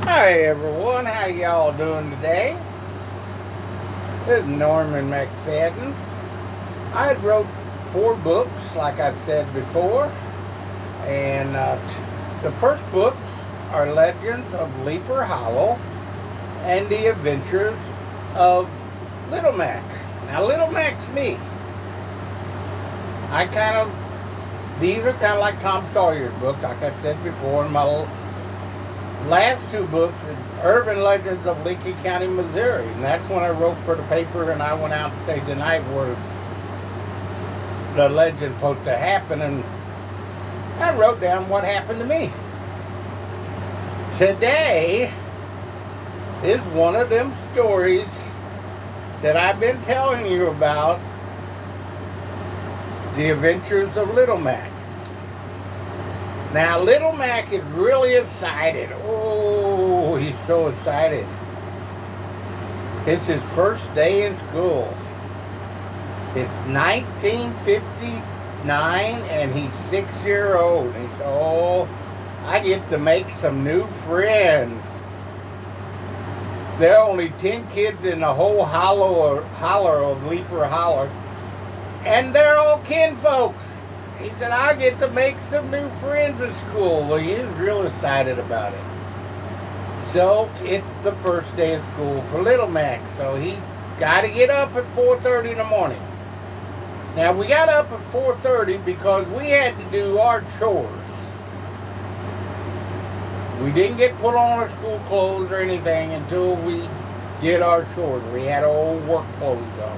Hi everyone, how y'all doing today? This is Norman McFadden. I wrote 4 books, like I said before, and the first books are Legends of Leaper Hollow and The Adventures of Little Mac. Now, Little Mac's me. These are kind of like Tom Sawyer's book, like I said before, and my last 2 books is Urban Legends of Lincoln County, Missouri. And that's when I wrote for the paper and I went out and stayed the night where the legend supposed to happen. And I wrote down what happened to me. Today is one of them stories that I've been telling you about, The Adventures of Little Mac. Now, Little Mac is really excited. Oh, he's so excited. It's his first day in school. It's 1959 and he's 6 years old. He said, oh, I get to make some new friends. There are only 10 kids in the whole holler of Leaper Holler, and they're all kinfolks. He said, I get to make some new friends at school. Well, he was real excited about it. So it's the first day of school for Little Mac. So he got to get up at 4:30 in the morning. Now, we got up at 4:30 because we had to do our chores. We didn't get put on our school clothes or anything until we did our chores. We had our old work clothes on.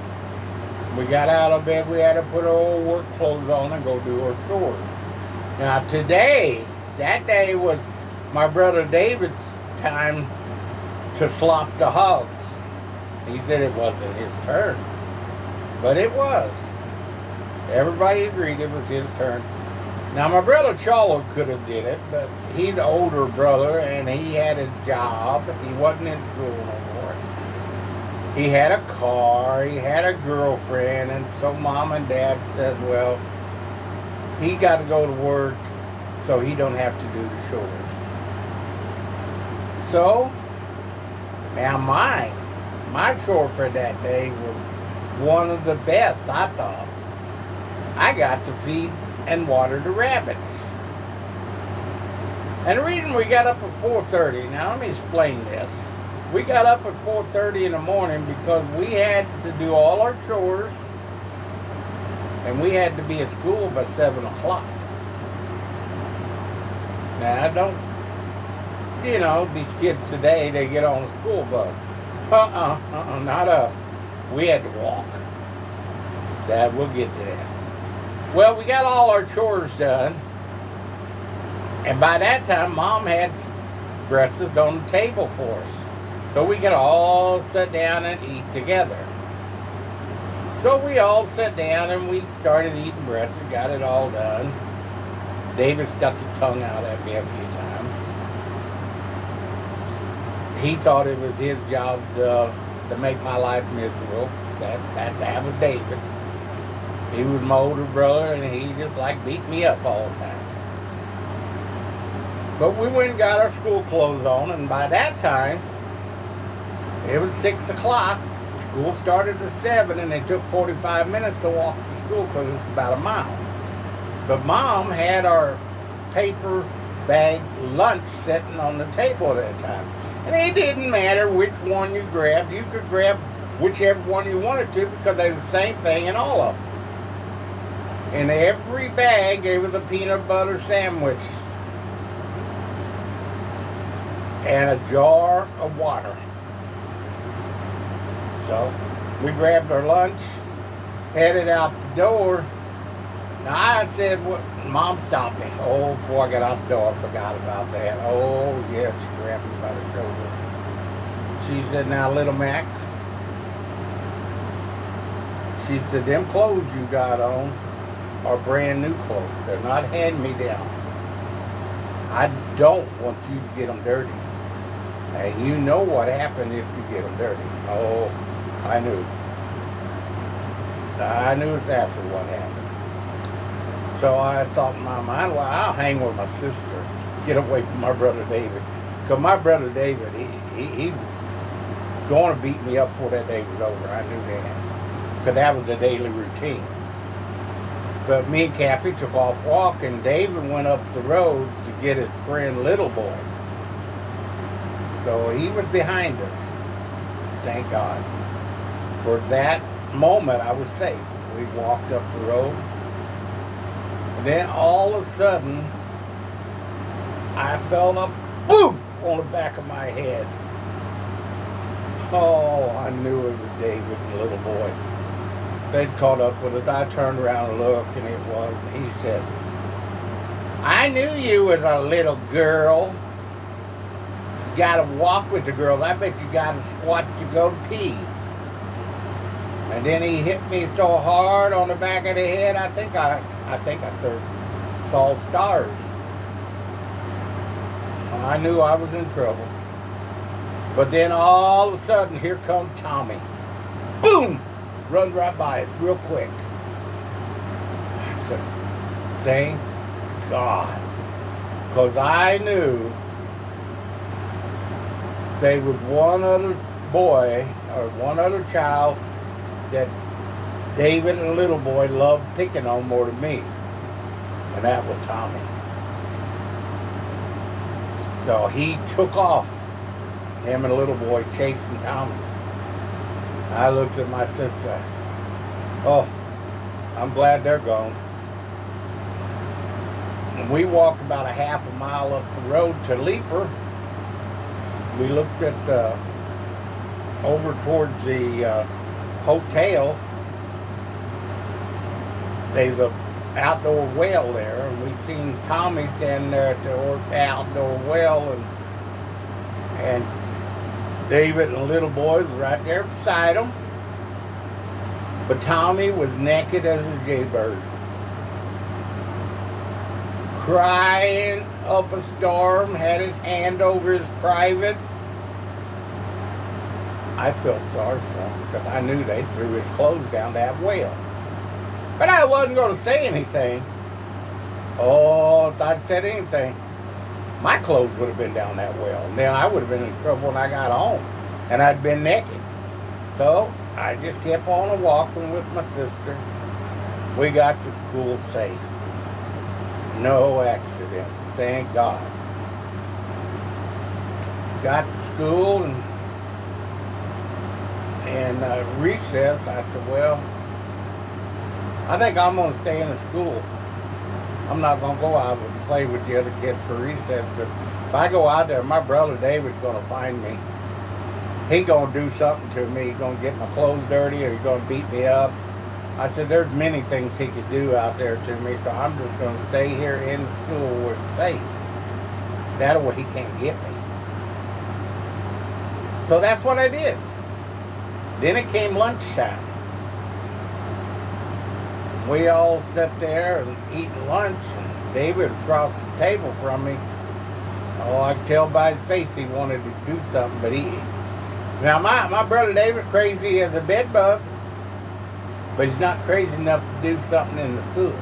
We got out of bed, we had to put our old work clothes on and go do our chores. Now that day was my brother David's time to slop the hogs. He said it wasn't his turn, but it was. Everybody agreed it was his turn. Now my brother Charlo could have did it, but he's the older brother and he had a job. He wasn't in school no more. He had a car, he had a girlfriend, and so mom and dad said, well, he got to go to work so he don't have to do the chores. So, now my chore for that day was one of the best, I thought. I got to feed and water the rabbits. And the reason we got up at 4:30, now let me explain this. We got up at 4:30 in the morning because we had to do all our chores and we had to be at school by 7 o'clock. Now, these kids today, they get on a school bus. Not us. We had to walk. Dad, we'll get to that. Well, we got all our chores done. And by that time, Mom had breakfast on the table for us. So we could all sit down and eat together. So we all sat down and we started eating breakfast and got it all done. David stuck his tongue out at me a few times. He thought it was his job to make my life miserable. That was David. He was my older brother and he just beat me up all the time. But we went and got our school clothes on, and by that time, it was 6 o'clock. School started at 7, and it took 45 minutes to walk to school because it was about a mile. But Mom had our paper bag lunch sitting on the table at that time. And it didn't matter which one you grabbed. You could grab whichever one you wanted to because they were the same thing in all of them. In every bag, there was a peanut butter sandwich and a jar of water. So we grabbed our lunch, headed out the door. Now I said, "What?" Mom stopped me. Oh, before I got out the door, I forgot about that. Oh, yeah, she grabbed me by the shoulder. She said, now, Little Mac, she said, them clothes you got on are brand new clothes. They're not hand-me-downs. I don't want you to get them dirty. And you know what happened if you get them dirty. Oh, I knew. I knew exactly what happened. So I thought in my mind, well, I'll hang with my sister. Get away from my brother David. Because my brother David, he was going to beat me up before that day was over. I knew that. Because that was the daily routine. But me and Kathy took off walking. David went up the road to get his friend Little Boy. So he was behind us. Thank God. For that moment, I was safe. We walked up the road. And then all of a sudden, I felt a boom on the back of my head. Oh, I knew it was David and Little Boy. They'd caught up with us. I turned around and looked, and it was. And he says, I knew you was a little girl. You got to walk with the girls. I bet you got to squat to go pee. And then he hit me so hard on the back of the head, I think I saw stars. I knew I was in trouble. But then all of a sudden, here comes Tommy. Boom! Run right by it real quick. I said, thank God. Because I knew there was one other boy or one other child that David and Little Boy loved picking on more than me. And that was Tommy. So he took off. Him and Little Boy chasing Tommy. I looked at my sister. I said, oh, I'm glad they're gone. And we walked about a half a mile up the road to Leeper. We looked at over towards the hotel. There's an outdoor well there, and we seen Tommy standing there at the outdoor well, and David and Little Boy was right there beside him. But Tommy was naked as a jaybird, crying up a storm, had his hand over his private. I felt sorry for him because I knew they threw his clothes down that well. But I wasn't going to say anything. Oh, if I'd said anything, my clothes would have been down that well. And then I would have been in trouble when I got home. And I'd been naked. So I just kept on walking with my sister. We got to school safe. No accidents, thank God. Got to school and recess. I said, well, I think I'm going to stay in the school. I'm not going to go out and play with the other kids for recess, because if I go out there, my brother David's going to find me. He's going to do something to me. He's going to get my clothes dirty, or he's going to beat me up. I said, there's many things he could do out there to me, so I'm just going to stay here in the school where it's safe. That way he can't get me. So that's what I did. Then it came lunchtime. We all sat there and eating lunch, and David across the table from me. Oh, I could tell by his face he wanted to do something, but now my brother David, crazy as a bed bug, but he's not crazy enough to do something in the school.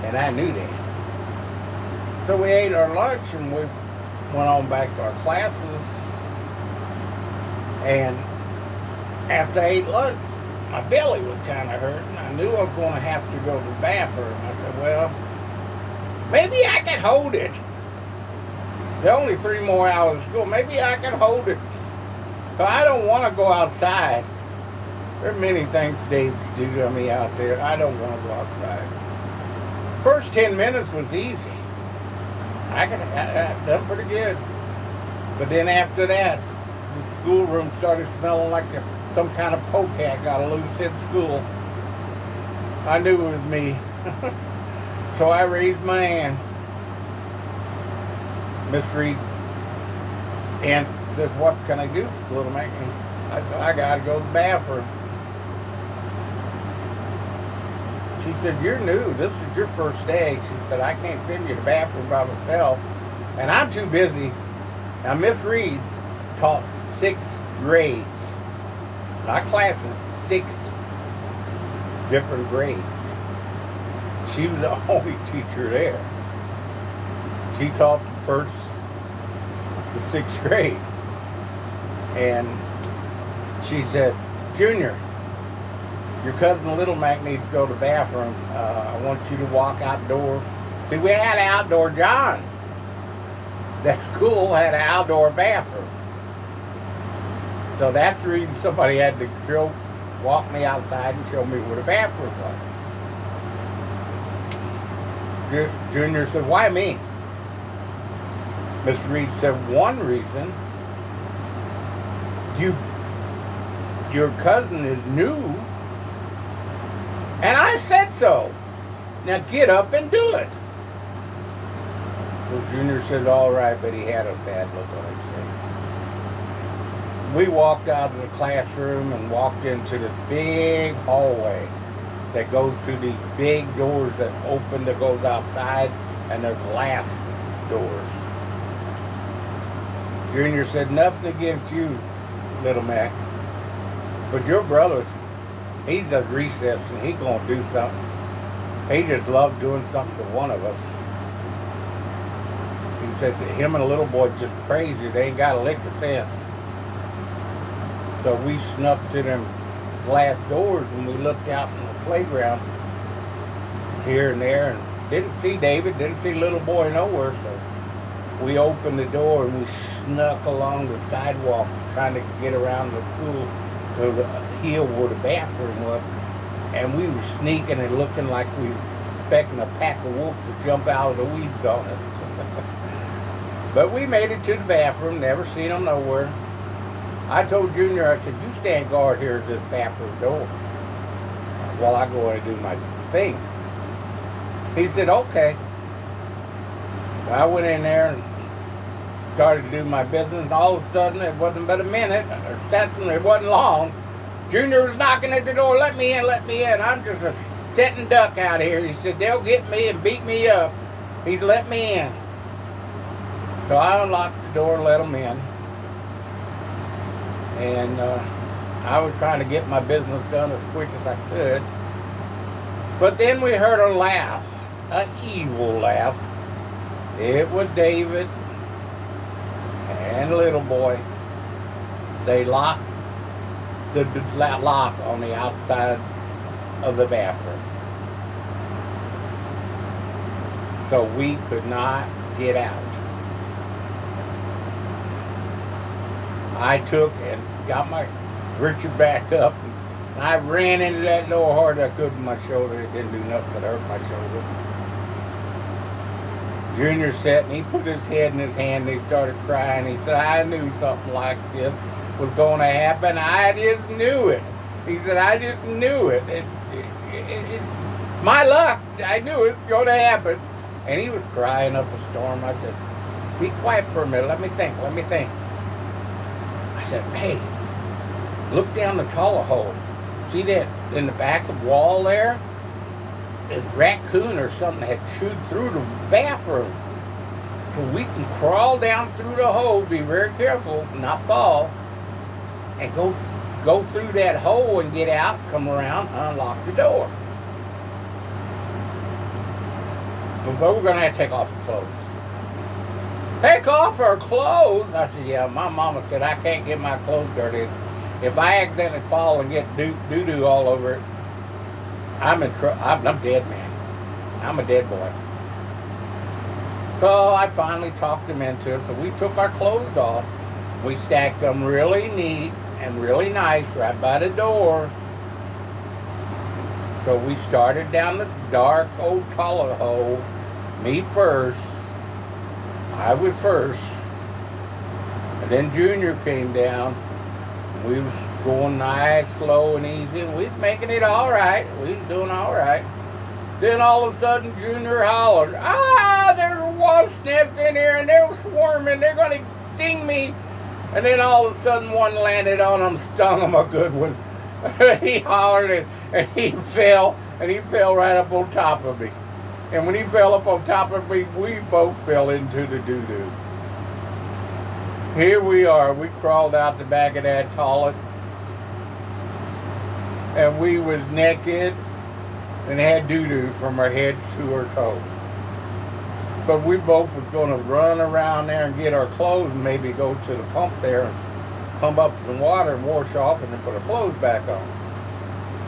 And I knew that. So we ate our lunch and we went on back to our classes. And after I ate lunch, my belly was kind of hurting. I knew I was going to have to go to the bathroom. I said, well, maybe I can hold it. There are only 3 more hours of school. Maybe I can hold it. But I don't want to go outside. There are many things Dave could do to me out there. I don't want to go outside. First 10 minutes was easy. I done pretty good. But then after that, the schoolroom started smelling like some kind of polecat got loose in school. I knew it was me. So I raised my hand. Miss Reed and said, what can I do, little man? I said, I got to go to the bathroom. She said, you're new. This is your first day. She said, I can't send you to the bathroom by myself. And I'm too busy. Now, Miss Reed taught 6 grades. Not classes, 6 different grades. She was the only teacher there. She taught the first the 6th grade. And she said, Junior, your cousin Little Mac needs to go to the bathroom. I want you to walk outdoors. See, we had an outdoor John. That school had an outdoor bathroom. So that's the reason somebody had to walk me outside and show me where the bathroom was. Junior said, why me? Mr. Reed said, one reason, your cousin is new, and I said so. Now get up and do it. So Junior says, all right, but he had a sad look on his face. We walked out of the classroom and walked into this big hallway that goes through these big doors that open that goes outside, and they're glass doors. Junior said, nothing against you, Little Mac, but your brother, he's at recess and he's going to do something. He just loved doing something to one of us. He said that him and the little boy's just crazy. They ain't got a lick of sense. So we snuck to them glass doors and we looked out in the playground here and there and didn't see David, didn't see little boy nowhere. So we opened the door and we snuck along the sidewalk trying to get around the school to the hill where the bathroom was. And we were sneaking and looking like we were expecting a pack of wolves to jump out of the weeds on us. But we made it to the bathroom, never seen them nowhere. I told Junior, I said, you stand guard here at this bathroom door while I go in and do my thing. He said, okay. I went in there and started to do my business, and all of a sudden, it wasn't but a minute, or something, it wasn't long. Junior was knocking at the door, let me in, let me in. I'm just a sitting duck out here. He said, they'll get me and beat me up. He's let me in. So I unlocked the door and let him in. And I was trying to get my business done as quick as I could. But then we heard a laugh, an evil laugh. It was David and the little boy. They locked the lock on the outside of the bathroom. So we could not get out. I took and got my Richard back up, and I ran into that door hard as I could with my shoulder. It didn't do nothing but hurt my shoulder. Junior sat and he put his head in his hand and he started crying. He said, I knew something like this was going to happen. I just knew it. He said, I just knew it. My luck, I knew it was going to happen. And he was crying up a storm. I said, be quiet for a minute. Let me think. I said, hey, look down the toilet hole. See that in the back of the wall there? A raccoon or something had chewed through the bathroom. So we can crawl down through the hole, be very careful, not fall, and go through that hole and get out, come around, unlock the door. But we're going to have to take off our clothes. Take off our clothes? I said, yeah, my mama said I can't get my clothes dirty. If I accidentally fall and get doo-doo all over it, I'm dead, man. I'm a dead boy. So I finally talked him into it. So we took our clothes off. We stacked them really neat and really nice right by the door. So we started down the dark old toilet hole. Me first. I was first. And then Junior came down. We was going nice, slow, and easy, and we was making it all right. We was doing all right. Then all of a sudden, Junior hollered, there's a wasp nest in here, and they're swarming. They're going to sting me. And then all of a sudden, one landed on him, stung him a good one. He hollered, and he fell right up on top of me. And when he fell up on top of me, we both fell into the doo-doo. Here we are. We crawled out the back of that toilet, and we was naked and had doo-doo from our heads to our toes. But we both was going to run around there and get our clothes and maybe go to the pump there and pump up some water and wash off and then put our clothes back on.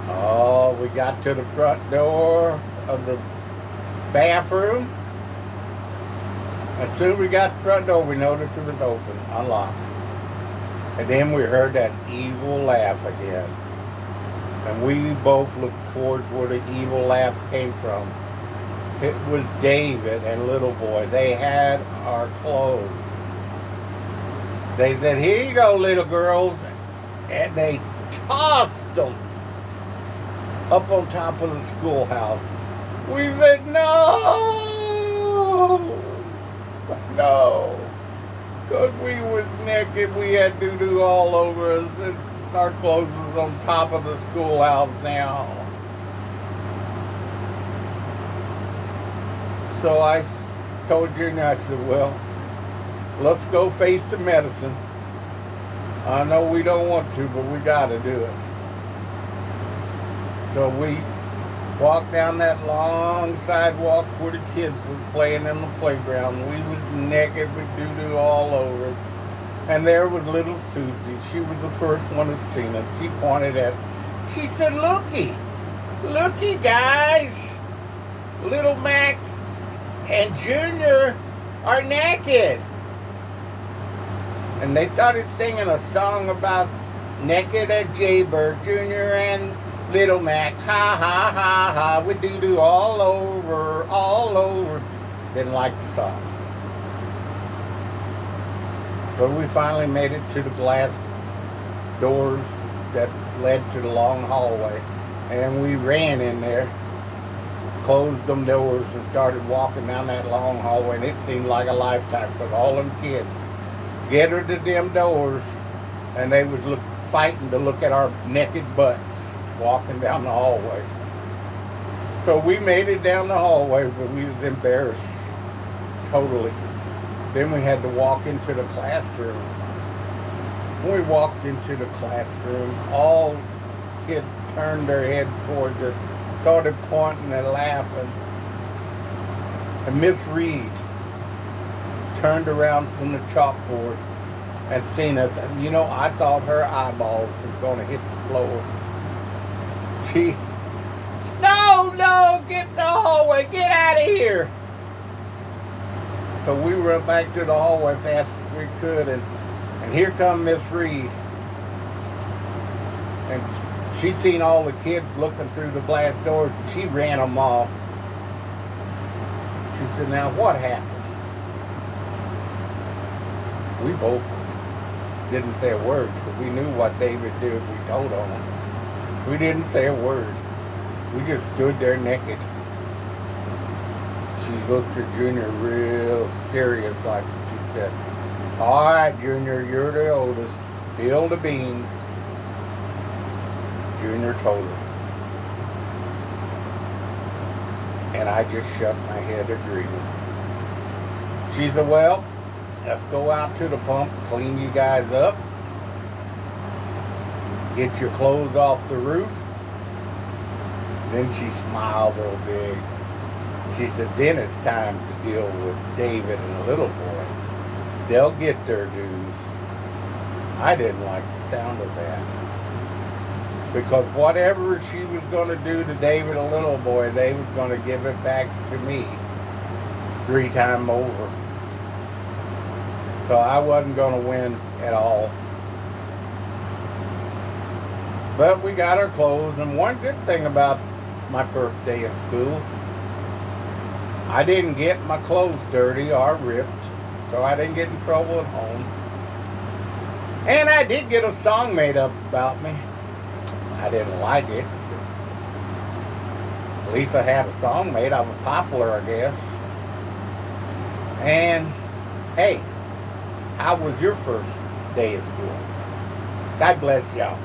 Oh, we got to the front door of the bathroom. As soon as we got to the front door, we noticed it was open, unlocked. And then we heard that evil laugh again. And we both looked towards where the evil laugh came from. It was David and little boy. They had our clothes. They said, "Here you go, little girls." And they tossed them up on top of the schoolhouse. We said, "No, no." Because we was naked. We had doo-doo all over us. And our clothes was on top of the schoolhouse now. So I told Junior, I said, "Well, let's go face the medicine. I know we don't want to, but we got to do it." So we walked down that long sidewalk where the kids were playing in the playground. We was naked with doo-doo all over us. And there was little Susie. She was the first one to see us. She pointed at, she said, looky guys, Little Mac and Junior are naked." And they started singing a song about naked at Jaybird, Junior and Little Mac, ha ha ha ha, with doo-doo all over, all over. Didn't like the song. But we finally made it to the glass doors that led to the long hallway. And we ran in there, closed them doors, and started walking down that long hallway. And it seemed like a lifetime because all them kids get her to them doors, and they was fighting to look at our naked butts walking down the hallway. So we made it down the hallway, but we was embarrassed totally. Then we had to walk into the classroom. When we walked into the classroom, all kids turned their head towards us, started pointing and laughing. And Miss Reed turned around from the chalkboard and seen us. And you know, I thought her eyeballs was going to hit the floor. No, get the hallway, get out of here. So we went back to the hallway fast as we could, and here come Miss Reed. And she seen all the kids looking through the glass doors, and she ran them off. She said, "Now what happened?" We both didn't say a word, because we knew what David did if we told on him. We didn't say a word. We just stood there naked. She looked at Junior real serious, like she said, "All right, Junior, you're the oldest. Spill the beans." Junior told her. And I just shook my head agreeing. She said, "Well, let's go out to the pump, clean you guys up, get your clothes off the roof." Then she smiled real big. She said, "Then it's time to deal with David and the little boy. They'll get their dues." I didn't like the sound of that. Because whatever she was going to do to David and the little boy, they was going to give it back to me 3 times over. So I wasn't going to win at all. But we got our clothes, and one good thing about my first day at school, I didn't get my clothes dirty or ripped, so I didn't get in trouble at home. And I did get a song made up about me. I didn't like it. At least I had a song made. I was popular, I guess. And, hey, how was your first day of school? God bless y'all.